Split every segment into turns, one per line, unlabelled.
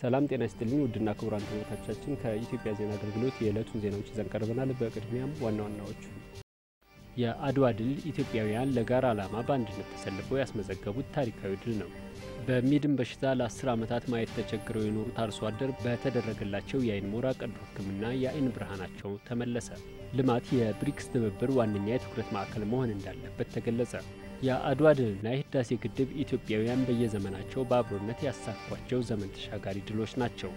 ሰላም ጤና ይስጥልኝ ውድና ክቡራን ተመልካቾቻችን ከኢትዮጵያ ዜና አገልግሎት የዕለቱን ዜናዎች ይዘን ቀርበናል። በቅድሚያም ዋና ዋናዎቹ የአድዋ ድል ኢትዮጵያውያን ለጋራ ዓላማ በአንድነት ተሰልፈው ያስመዘገቡት ታሪካዊ ድል ነው። በሚድን በሽታ ለ10 ዓመታት ማየት ተቸግረው የኖሩት አርሶ አደር በተደረገላቸው የአይን ሞራ ቀዶ ሕክምና የአይን ብርሃናቸው ተመለሰ። ልማት የብሪክስ ትብብር ዋነኛ የትኩረት ማዕከል መሆን እንዳለበት ተገለጸ። የአድዋ ድልና የህዳሴ ግድብ ኢትዮጵያውያን በየዘመናቸው በአብሮነት ያሳኳቸው ዘመን ተሻጋሪ ድሎች ናቸው።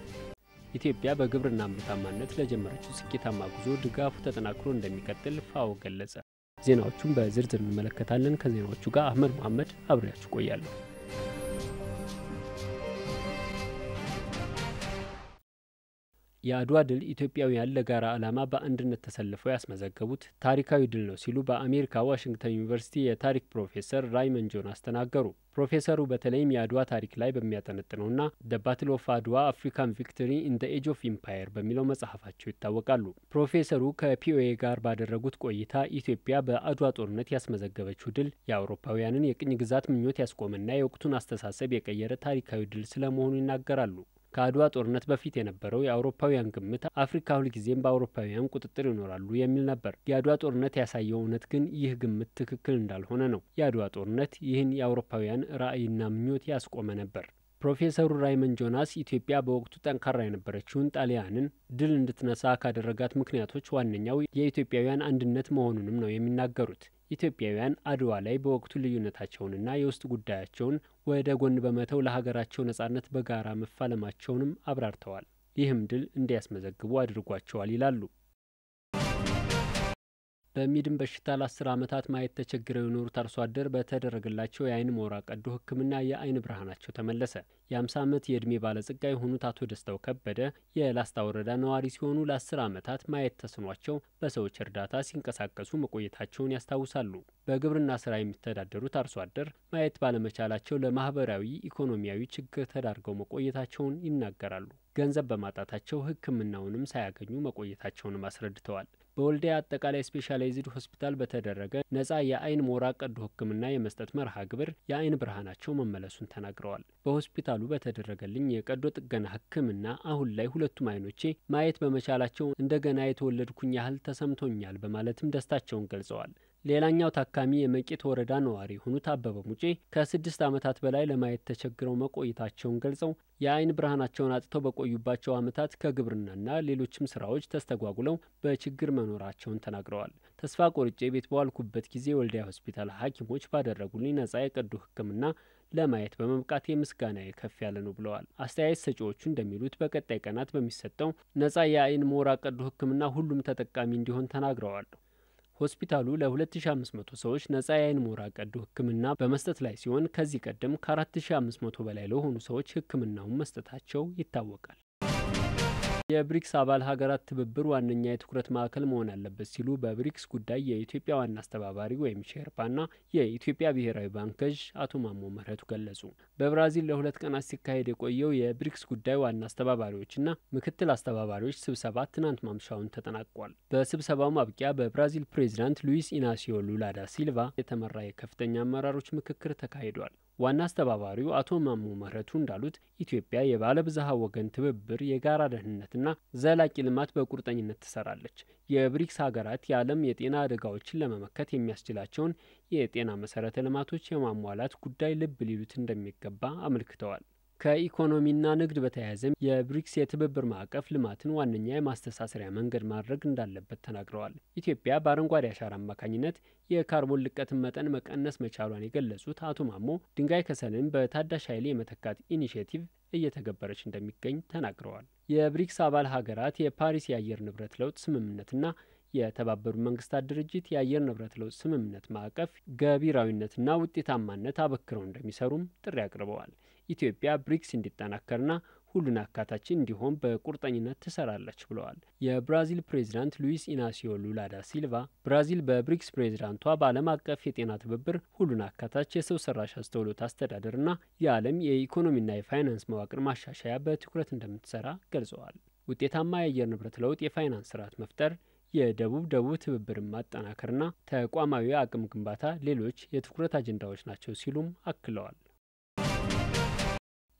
ኢትዮጵያ በግብርና ምርታማነት ለጀመረችው ስኬታማ ጉዞ ድጋፉ ተጠናክሮ እንደሚቀጥል ፋኦ ገለጸ። ዜናዎቹን በዝርዝር እንመለከታለን። ከዜናዎቹ ጋር አህመድ መሐመድ አብሬያችሁ ቆያለሁ። የአድዋ ድል ኢትዮጵያውያን ለጋራ ዓላማ በአንድነት ተሰልፈው ያስመዘገቡት ታሪካዊ ድል ነው ሲሉ በአሜሪካ ዋሽንግተን ዩኒቨርሲቲ የታሪክ ፕሮፌሰር ራይመን ጆናስ ተናገሩ። ፕሮፌሰሩ በተለይም የአድዋ ታሪክ ላይ በሚያጠነጥነውና ዘ ባትል ኦፍ አድዋ አፍሪካን ቪክቶሪ ኢን ዘ ኤጅ ኦፍ ኢምፓየር በሚለው መጽሐፋቸው ይታወቃሉ። ፕሮፌሰሩ ከፒኦኤ ጋር ባደረጉት ቆይታ ኢትዮጵያ በአድዋ ጦርነት ያስመዘገበችው ድል የአውሮፓውያንን የቅኝ ግዛት ምኞት ያስቆመና የወቅቱን አስተሳሰብ የቀየረ ታሪካዊ ድል ስለመሆኑ ይናገራሉ። ከአድዋ ጦርነት በፊት የነበረው የአውሮፓውያን ግምት አፍሪካ ሁልጊዜም በአውሮፓውያን ቁጥጥር ይኖራሉ የሚል ነበር። የአድዋ ጦርነት ያሳየው እውነት ግን ይህ ግምት ትክክል እንዳልሆነ ነው። የአድዋ ጦርነት ይህን የአውሮፓውያን ራዕይና ምኞት ያስቆመ ነበር። ፕሮፌሰሩ ራይመን ጆናስ ኢትዮጵያ በወቅቱ ጠንካራ የነበረችውን ጣሊያንን ድል እንድትነሳ ካደረጋት ምክንያቶች ዋነኛው የኢትዮጵያውያን አንድነት መሆኑንም ነው የሚናገሩት። ኢትዮጵያውያን አድዋ ላይ በወቅቱ ልዩነታቸውንና የውስጥ ጉዳያቸውን ወደ ጎን በመተው ለሀገራቸው ነጻነት በጋራ መፋለማቸውንም አብራርተዋል። ይህም ድል እንዲያስመዘግቡ አድርጓቸዋል ይላሉ። በሚድን በሽታ ለ10 ዓመታት ማየት ተቸግረው የኖሩት አርሶ አደር በተደረገላቸው የአይን ሞራ ቀዶ ሕክምና የአይን ብርሃናቸው ተመለሰ። የ50 ዓመት የዕድሜ ባለጸጋ የሆኑት አቶ ደስታው ከበደ የላስታ ወረዳ ነዋሪ ሲሆኑ ለ10 ዓመታት ማየት ተስኗቸው በሰዎች እርዳታ ሲንቀሳቀሱ መቆየታቸውን ያስታውሳሉ። በግብርና ስራ የሚተዳደሩት አርሶ አደር ማየት ባለመቻላቸው ለማህበራዊ ኢኮኖሚያዊ ችግር ተዳርገው መቆየታቸውን ይናገራሉ። ገንዘብ በማጣታቸው ሕክምናውንም ሳያገኙ መቆየታቸውንም አስረድተዋል። በወልዲያ አጠቃላይ ስፔሻላይዝድ ሆስፒታል በተደረገ ነጻ የአይን ሞራ ቀዶ ሕክምና የመስጠት መርሃ ግብር የአይን ብርሃናቸው መመለሱን ተናግረዋል። በሆስፒታሉ በተደረገልኝ የቀዶ ጥገና ሕክምና አሁን ላይ ሁለቱም አይኖቼ ማየት በመቻላቸው እንደገና የተወለድኩኝ ያህል ተሰምቶኛል በማለትም ደስታቸውን ገልጸዋል። ሌላኛው ታካሚ የመቄት ወረዳ ነዋሪ የሆኑት አበበ ሙጬ ከ6 ዓመታት በላይ ለማየት ተቸግረው መቆየታቸውን ገልጸው የአይን ብርሃናቸውን አጥተው በቆዩባቸው ዓመታት ከግብርናና ሌሎችም ስራዎች ተስተጓጉለው በችግር መኖራቸውን ተናግረዋል። ተስፋ ቆርጬ ቤት በዋልኩበት ጊዜ ወልዲያ ሆስፒታል ሐኪሞች ባደረጉልኝ ነጻ የቀዶ ሕክምና ለማየት በመብቃቴ ምስጋናዬ ከፍ ያለ ነው ብለዋል። አስተያየት ሰጪዎቹ እንደሚሉት በቀጣይ ቀናት በሚሰጠው ነጻ የአይን ሞራ ቀዶ ሕክምና ሁሉም ተጠቃሚ እንዲሆን ተናግረዋል። ሆስፒታሉ ለ2500 ሰዎች ነጻ የአይን ሞራ ቀዶ ሕክምና በመስጠት ላይ ሲሆን ከዚህ ቀደም ከ4500 በላይ ለሆኑ ሰዎች ሕክምናውን መስጠታቸው ይታወቃል። የብሪክስ አባል ሀገራት ትብብር ዋነኛ የትኩረት ማዕከል መሆን አለበት ሲሉ በብሪክስ ጉዳይ የኢትዮጵያ ዋና አስተባባሪ ወይም ሼርፓና የኢትዮጵያ ብሔራዊ ባንክ ገዥ አቶ ማሞ ምህረቱ ገለጹ። በብራዚል ለ2 ቀናት ሲካሄድ የቆየው የብሪክስ ጉዳይ ዋና አስተባባሪዎችና ምክትል አስተባባሪዎች ስብሰባ ትናንት ማምሻውን ተጠናቋል። በስብሰባው ማብቂያ በብራዚል ፕሬዚዳንት ሉዊስ ኢናሲዮ ሉላ ዳ ሲልቫ የተመራ የከፍተኛ አመራሮች ምክክር ተካሂዷል። ዋና አስተባባሪው አቶ ማሞ ምህረቱ እንዳሉት ኢትዮጵያ የባለብዝሃ ወገን ትብብር የጋራ ደህንነትና ዘላቂ ልማት በቁርጠኝነት ትሰራለች። የብሪክስ ሀገራት የዓለም የጤና አደጋዎችን ለመመከት የሚያስችላቸውን የጤና መሰረተ ልማቶች የማሟላት ጉዳይ ልብ ሊሉት እንደሚገባ አመልክተዋል። ከኢኮኖሚና ንግድ በተያያዘ የብሪክስ የትብብር ማዕቀፍ ልማትን ዋነኛ የማስተሳሰሪያ መንገድ ማድረግ እንዳለበት ተናግረዋል። ኢትዮጵያ በአረንጓዴ አሻራ አማካኝነት የካርቦን ልቀትን መጠን መቀነስ መቻሏን የገለጹት አቶ ማሞ ድንጋይ ከሰልን በታዳሽ ኃይል የመተካት ኢኒሼቲቭ እየተገበረች እንደሚገኝ ተናግረዋል። የብሪክስ አባል ሀገራት የፓሪስ የአየር ንብረት ለውጥ ስምምነትና የተባበሩት መንግስታት ድርጅት የአየር ንብረት ለውጥ ስምምነት ማዕቀፍ ገቢራዊነትና ውጤታማነት አበክረው እንደሚሰሩም ጥሪ አቅርበዋል። ኢትዮጵያ ብሪክስ እንዲጠናከርና ሁሉን አካታች እንዲሆን በቁርጠኝነት ትሰራለች ብለዋል። የብራዚል ፕሬዚዳንት ሉዊስ ኢናሲዮ ሉላ ዳ ሲልቫ ብራዚል በብሪክስ ፕሬዚዳንቷ በዓለም አቀፍ የጤና ትብብር ሁሉን አካታች የሰው ሰራሽ አስተውሎት አስተዳደርና የዓለም የኢኮኖሚና የፋይናንስ መዋቅር ማሻሻያ በትኩረት እንደምትሰራ ገልጸዋል። ውጤታማ የአየር ንብረት ለውጥ የፋይናንስ ስርዓት መፍጠር፣ የደቡብ ትብብርን ማጠናከርና ተቋማዊ አቅም ግንባታ ሌሎች የትኩረት አጀንዳዎች ናቸው ሲሉም አክለዋል።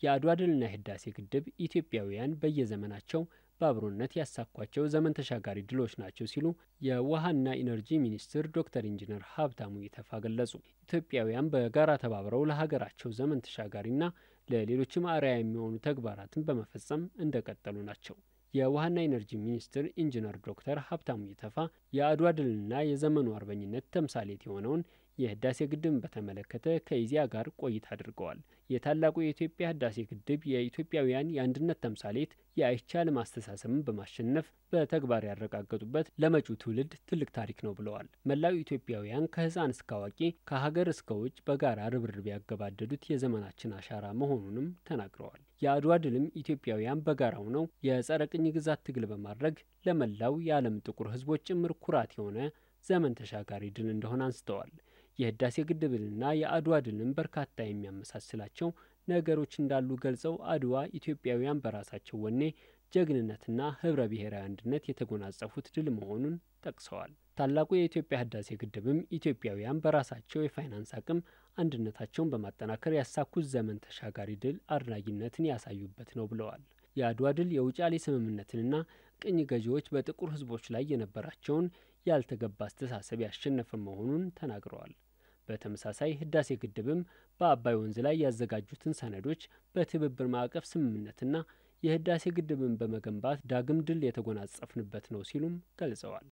የአድዋ ድልና የህዳሴ ግድብ ኢትዮጵያውያን በየዘመናቸው በአብሮነት ያሳኳቸው ዘመን ተሻጋሪ ድሎች ናቸው ሲሉ የውሃና ኢነርጂ ሚኒስትር ዶክተር ኢንጂነር ሀብታሙ ኢተፋ ገለጹ። ኢትዮጵያውያን በጋራ ተባብረው ለሀገራቸው ዘመን ተሻጋሪና ለሌሎችም አርአያ የሚሆኑ ተግባራትን በመፈጸም እንደቀጠሉ ናቸው። የውሃና ኢነርጂ ሚኒስትር ኢንጂነር ዶክተር ሀብታሙ ኢተፋ የአድዋ ድልና የዘመኑ አርበኝነት ተምሳሌት የሆነውን የህዳሴ ግድብን በተመለከተ ከኢዜአ ጋር ቆይታ አድርገዋል። የታላቁ የኢትዮጵያ ህዳሴ ግድብ የኢትዮጵያውያን የአንድነት ተምሳሌት የአይቻልም አስተሳሰብን በማሸነፍ በተግባር ያረጋገጡበት ለመጪው ትውልድ ትልቅ ታሪክ ነው ብለዋል። መላው ኢትዮጵያውያን ከህፃን እስከ አዋቂ ከሀገር እስከ ውጭ በጋራ ርብርብ ያገባደዱት የዘመናችን አሻራ መሆኑንም ተናግረዋል። የአድዋ ድልም ኢትዮጵያውያን በጋራ ሆነው የጸረ ቅኝ ግዛት ትግል በማድረግ ለመላው የዓለም ጥቁር ህዝቦች ጭምር ኩራት የሆነ ዘመን ተሻጋሪ ድል እንደሆነ አንስተዋል። የህዳሴ ግድብንና የአድዋ ድልን በርካታ የሚያመሳስላቸው ነገሮች እንዳሉ ገልጸው አድዋ ኢትዮጵያውያን በራሳቸው ወኔ ጀግንነትና ህብረ ብሔራዊ አንድነት የተጎናጸፉት ድል መሆኑን ጠቅሰዋል። ታላቁ የኢትዮጵያ ህዳሴ ግድብም ኢትዮጵያውያን በራሳቸው የፋይናንስ አቅም አንድነታቸውን በማጠናከር ያሳኩት ዘመን ተሻጋሪ ድል አድናቂነትን ያሳዩበት ነው ብለዋል። የአድዋ ድል የውጫሌ ስምምነትንና ቅኝ ገዢዎች በጥቁር ህዝቦች ላይ የነበራቸውን ያልተገባ አስተሳሰብ ያሸነፈ መሆኑን ተናግረዋል። በተመሳሳይ ህዳሴ ግድብም በአባይ ወንዝ ላይ ያዘጋጁትን ሰነዶች በትብብር ማዕቀፍ ስምምነትና የህዳሴ ግድብን በመገንባት ዳግም ድል የተጎናጸፍንበት ነው ሲሉም ገልጸዋል።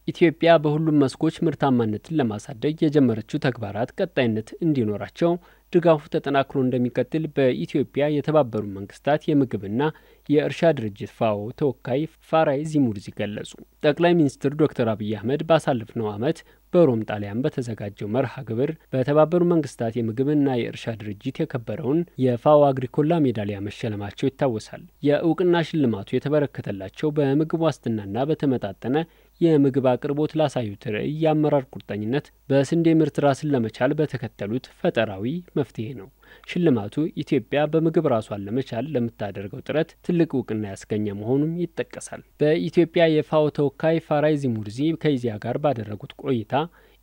ኢትዮጵያ በሁሉም መስኮች ምርታማነትን ለማሳደግ የጀመረችው ተግባራት ቀጣይነት እንዲኖራቸው ድጋፉ ተጠናክሮ እንደሚቀጥል በኢትዮጵያ የተባበሩት መንግስታት የምግብና የእርሻ ድርጅት ፋኦ ተወካይ ፋራይ ዚሙርዚ ገለጹ። ጠቅላይ ሚኒስትር ዶክተር አብይ አህመድ ባሳለፍነው ዓመት በሮም ጣሊያን በተዘጋጀው መርሃ ግብር በተባበሩት መንግስታት የምግብና የእርሻ ድርጅት የከበረውን የፋኦ አግሪኮላ ሜዳሊያ መሸለማቸው ይታወሳል። የእውቅና ሽልማቱ የተበረከተላቸው በምግብ ዋስትናና በተመጣጠነ የምግብ አቅርቦት ላሳዩት ርዕይ የአመራር ቁርጠኝነት በስንዴ ምርት ራስን ለመቻል በተከተሉት ፈጠራዊ መፍትሄ ነው። ሽልማቱ ኢትዮጵያ በምግብ ራሷን ለመቻል ለምታደርገው ጥረት ትልቅ እውቅና ያስገኘ መሆኑም ይጠቀሳል። በኢትዮጵያ የፋኦ ተወካይ ፋራይ ዚሙርዚ ከኢዜአ ጋር ባደረጉት ቆይታ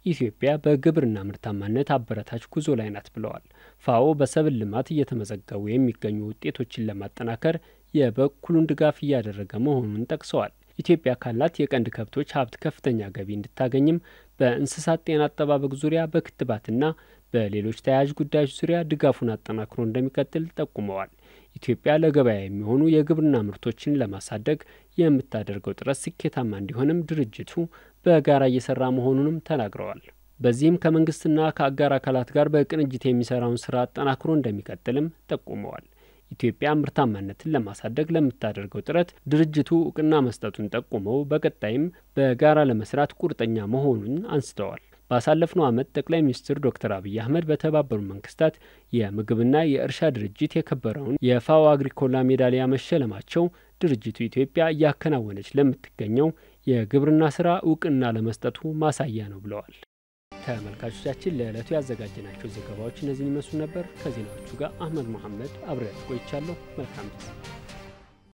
ኢትዮጵያ በግብርና ምርታማነት አበረታች ጉዞ ላይ ናት ብለዋል። ፋኦ በሰብል ልማት እየተመዘገቡ የሚገኙ ውጤቶችን ለማጠናከር የበኩሉን ድጋፍ እያደረገ መሆኑን ጠቅሰዋል። ኢትዮጵያ ካላት የቀንድ ከብቶች ሀብት ከፍተኛ ገቢ እንድታገኝም በእንስሳት ጤና አጠባበቅ ዙሪያ በክትባትና በሌሎች ተያያዥ ጉዳዮች ዙሪያ ድጋፉን አጠናክሮ እንደሚቀጥል ጠቁመዋል። ኢትዮጵያ ለገበያ የሚሆኑ የግብርና ምርቶችን ለማሳደግ የምታደርገው ጥረት ስኬታማ እንዲሆንም ድርጅቱ በጋራ እየሰራ መሆኑንም ተናግረዋል። በዚህም ከመንግስትና ከአጋር አካላት ጋር በቅንጅት የሚሰራውን ስራ አጠናክሮ እንደሚቀጥልም ጠቁመዋል። ኢትዮጵያ ምርታማነትን ለማሳደግ ለምታደርገው ጥረት ድርጅቱ እውቅና መስጠቱን ጠቁመው በቀጣይም በጋራ ለመስራት ቁርጠኛ መሆኑን አንስተዋል። ባሳለፍነው ዓመት ጠቅላይ ሚኒስትር ዶክተር አብይ አህመድ በተባበሩት መንግስታት የምግብና የእርሻ ድርጅት የከበረውን የፋኦ አግሪኮላ ሜዳሊያ መሸለማቸው ድርጅቱ ኢትዮጵያ እያከናወነች ለምትገኘው የግብርና ስራ እውቅና ለመስጠቱ ማሳያ ነው ብለዋል። ተመልካቾቻችን ለዕለቱ ያዘጋጀናቸው ዘገባዎች እነዚህን ይመስሉ ነበር። ከዜናዎቹ ጋር አህመድ መሐመድ አብሬያችሁ ቆይቻለሁ። መልካም ጊዜ።